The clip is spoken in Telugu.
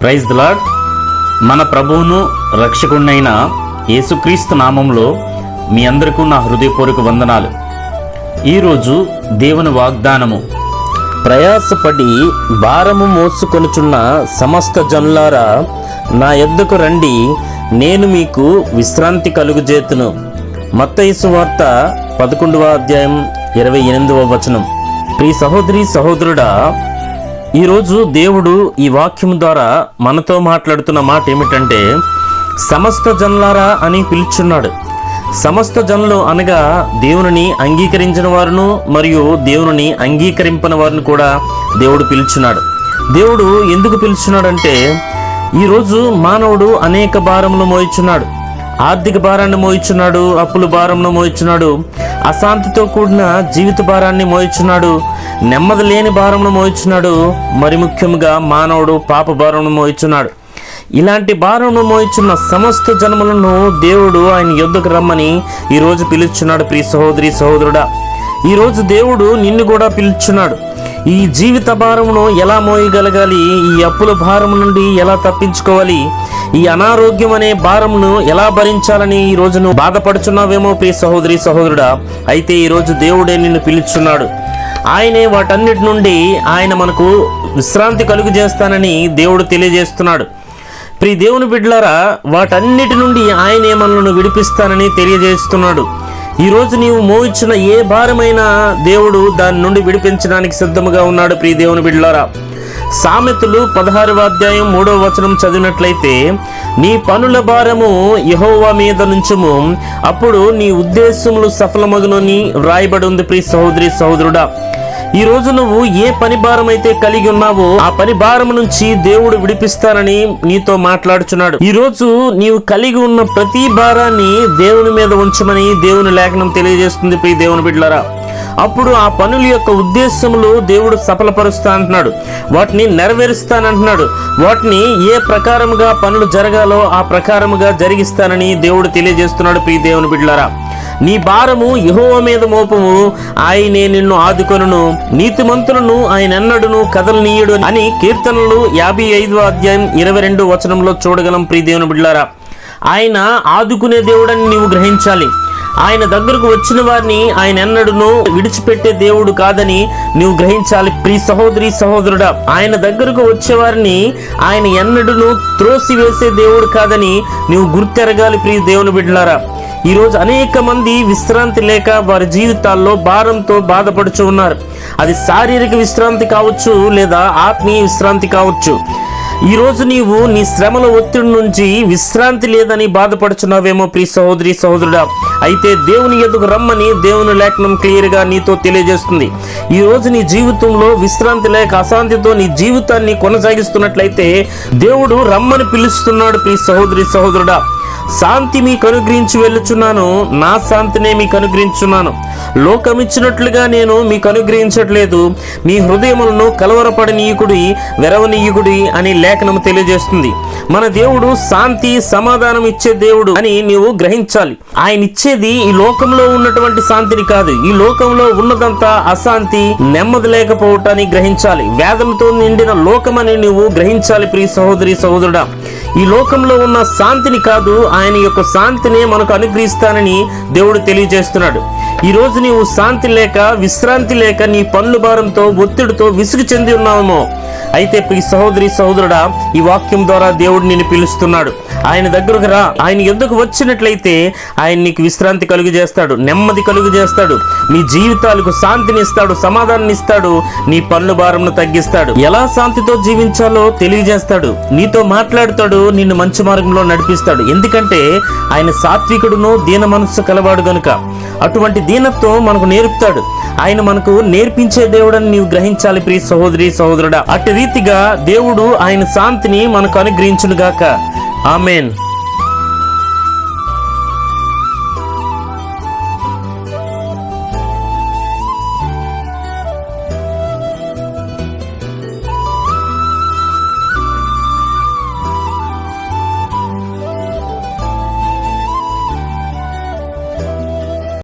Praise the lord. మన ప్రభువును రక్షకుడినైన యేసుక్రీస్తు నామంలో మీ అందరికీ నా హృదయపూర్వక వందనాలు. ఈరోజు దేవుని వాగ్దానము, ప్రయాసపడి భారము మోసుకొనుచున్న సమస్త జనులారా నా యొద్దకు రండి, నేను మీకు విశ్రాంతి కలుగజేతును. మత్తయి సువార్త 11వ అధ్యాయం 28వ వచనం. ప్రియ సహోదరి సహోదరుడా, ఈరోజు దేవుడు ఈ వాక్యం ద్వారా మనతో మాట్లాడుతున్న మాట ఏమిటంటే, సమస్త జనులారా అని పిలుచున్నాడు. సమస్త జనులు అనగా దేవుని అంగీకరించిన వారును మరియు దేవుని అంగీకరింపని వారిని కూడా దేవుడు పిలుచున్నాడు. దేవుడు ఎందుకు పిలుచున్నాడంటే, ఈరోజు మానవుడు అనేక భారములు మోయిచున్నాడు. ఆర్థిక భారాన్ని మోయిచున్నాడు, అప్పుల భారంను మోయిచున్నాడు, అశాంతితో కూడిన జీవిత భారాన్ని మోయిచున్నాడు, నెమ్మది లేని భారమును మోయిచున్నాడు, మరి ముఖ్యంగా మానవుడు పాప భారమును మోయిచున్నాడు. ఇలాంటి భారమును మోయిచున్న సమస్త జనములను దేవుడు ఆయన యొద్దకు రమ్మని ఈరోజు పిలుచున్నాడు. ప్రియ సహోదరి సహోదరుడా, ఈరోజు దేవుడు నిన్ను కూడా పిలుచున్నాడు. ఈ జీవిత భారమును ఎలా మోయగలగాలి, ఈ అప్పుల భారము నుండి ఎలా తప్పించుకోవాలి, ఈ అనారోగ్యం అనే భారమును ఎలా భరించాలని ఈ రోజు నువ్వు బాధపడుచున్నావేమో ప్రియ సహోదరి సహోదరుడా. అయితే ఈరోజు దేవుడే నిన్ను పిలుచున్నాడు. ఆయనే వాటన్నిటి నుండి ఆయన మనకు విశ్రాంతి కలుగు చేస్తానని దేవుడు తెలియజేస్తున్నాడు. ప్రియ దేవుని బిడ్డలారా, వాటన్నిటి నుండి ఆయనే మనల్ని విడిపిస్తానని తెలియజేస్తున్నాడు. ఈరోజు నీవు మోయించిన ఏ భారమైనా దేవుడు దాని నుండి విడిపించడానికి సిద్ధముగా ఉన్నాడు. ప్రియ దేవుని బిడ్డలారా, సామెతలు 16వ అధ్యాయం 3వ వచనం చదివినట్లయితే, నీ పనుల భారము యెహోవా మీద నుంచుము, అప్పుడు నీ ఉద్దేశములు సఫలమగునని వ్రాయబడి ఉంది. ప్రియ సహోదరి సహోదరుడా, ఈ రోజు నువ్వు ఏ పని భారం అయితే కలిగి ఉన్నావో ఆ పని భారం నుంచి దేవుడు విడిపిస్తానని నీతో మాట్లాడుచున్నాడు. ఈ రోజు నీవు కలిగి ఉన్న ప్రతి భారాన్ని దేవుని మీద ఉంచమని దేవుని లేఖనం తెలియజేస్తుంది. ప్రియ దేవుని బిడ్డలారా, అప్పుడు ఆ పనుల యొక్క ఉద్దేశములు దేవుడు సఫలపరుస్తా అంటున్నాడు, వాటిని నెరవేరుస్తానంటున్నాడు. వాటిని ఏ ప్రకారముగా పనులు జరగాలో ఆ ప్రకారముగా జరిగిస్తానని దేవుడు తెలియజేస్తున్నాడు. ప్రియ దేవుని బిడ్డలారా, నీ భారము యెహోవా మీద మోపము, ఆయనే నిన్ను ఆదుకొనును, నీతిమంతులను ఆయన ఎన్నడును కదలనీయుడు అని కీర్తనలు 55వ అధ్యాయం 22వ వచనంలో చూడగలం. ప్రియ దేవుని బిడ్డలారా, ఆయన ఆదుకునే దేవుడని నీవు గ్రహించాలి. ఆయన దగ్గరకు వచ్చిన వారిని ఆయన ఎన్నడును విడిచిపెట్టే దేవుడు కాదని నీవు గ్రహించాలి. ప్రియ సహోదరి సహోదరుడా, ఆయన దగ్గరకు వచ్చేవారిని ఆయన ఎన్నడును త్రోసివేసే దేవుడు కాదని నీవు గుర్తెరగాలి. ప్రియ దేవుని బిడ్డలారా, ఈరోజు అనేక మంది విశ్రాంతి లేక వారి జీవితాల్లో భారంతో బాధపడుచు ఉన్నారు. అది శారీరక విశ్రాంతి కావచ్చు, లేదా ఆత్మీయ విశ్రాంతి కావచ్చు. ఈరోజు నీవు నీ శ్రమల ఒత్తిడి నుంచి విశ్రాంతి లేదని బాధపడుచున్నావేమో ప్రియ సహోదరి సహోదరుడా. అయితే దేవుని ఎదుగు రమ్మని దేవుని లేఖనం క్లియర్గా నీతో తెలియజేస్తుంది. ఈరోజు నీ జీవితంలో విశ్రాంతి లేక అశాంతితో నీ జీవితాన్ని కొనసాగిస్తున్నట్లయితే దేవుడు రమ్మని పిలుస్తున్నాడు. ప్రియ సహోదరి సహోదరుడా, శాంతి మీకు అనుగ్రహించి వెళ్ళుచున్నాను, నా శాంతినే మీకు అనుగ్రహించున్నాను. లోకమిచ్చినట్లుగా నేను మీకు అనుగ్రహించట్లేదు. మీ హృదయములను కలవరపడనీయుకుడి, వెరవనీయుకుడి అని లేఖనం తెలియజేస్తుంది. మన దేవుడు శాంతి సమాధానం ఇచ్చే దేవుడు అని నీవు గ్రహించాలి. ఆయన ఇచ్చేది ఈ లోకంలో ఉన్నటువంటి శాంతిని కాదు. ఈ లోకంలో ఉన్నదంతా అశాంతి, నెమ్మది లేకపోవటాన్ని గ్రహించాలి. వేదనతో నిండిన లోకమని నువ్వు గ్రహించాలి. ప్రియ సహోదరి సహోదరుడా, ఈ లోకంలో ఉన్న శాంతిని కాదు, ఆయన యొక్క శాంతిని మనకు అనుగ్రహిస్తానని దేవుడు తెలియజేస్తున్నాడు. ఈరోజు నీవు శాంతి లేక విశ్రాంతి లేక నీ పనుల భారంతో ఒత్తిడితో విసుగు చెంది ఉన్నావేమో. అయితే ప్రియ సహోదరి సహోదరుడా, ఈ వాక్యం ద్వారా దేవుడు నిన్ను పిలుస్తున్నాడు. ఆయన దగ్గరకు రా. ఆయన ఎందుకు వచ్చినట్లయితే ఆయన నీకు విశ్రాంతి కలుగు చేస్తాడు, నెమ్మది కలుగు చేస్తాడు, మీ జీవితాలకు శాంతిని ఇస్తాడు, సమాధానాన్ని ఇస్తాడు, నీ పనుల భారంను తగ్గిస్తాడు, ఎలా శాంతితో జీవించాలో తెలియజేస్తాడు, నీతో మాట్లాడుతాడు, నిన్ను మంచి మార్గంలో నడిపిస్తాడు. ఎందుకంటే ఆయన సాత్వికుడును దీన మనస్సు కలవాడు గనుక అటువంటి దీనత్వం మనకు నేర్పుతాడు. ఆయన మనకు నేర్పించే దేవుడని నీవు గ్రహించాలి. ప్రియ సహోదరి సహోదరుడా, అట్టి రీతిగా దేవుడు ఆయన శాంతిని మనకు అనుగ్రహించును గాక. ఆమేన్.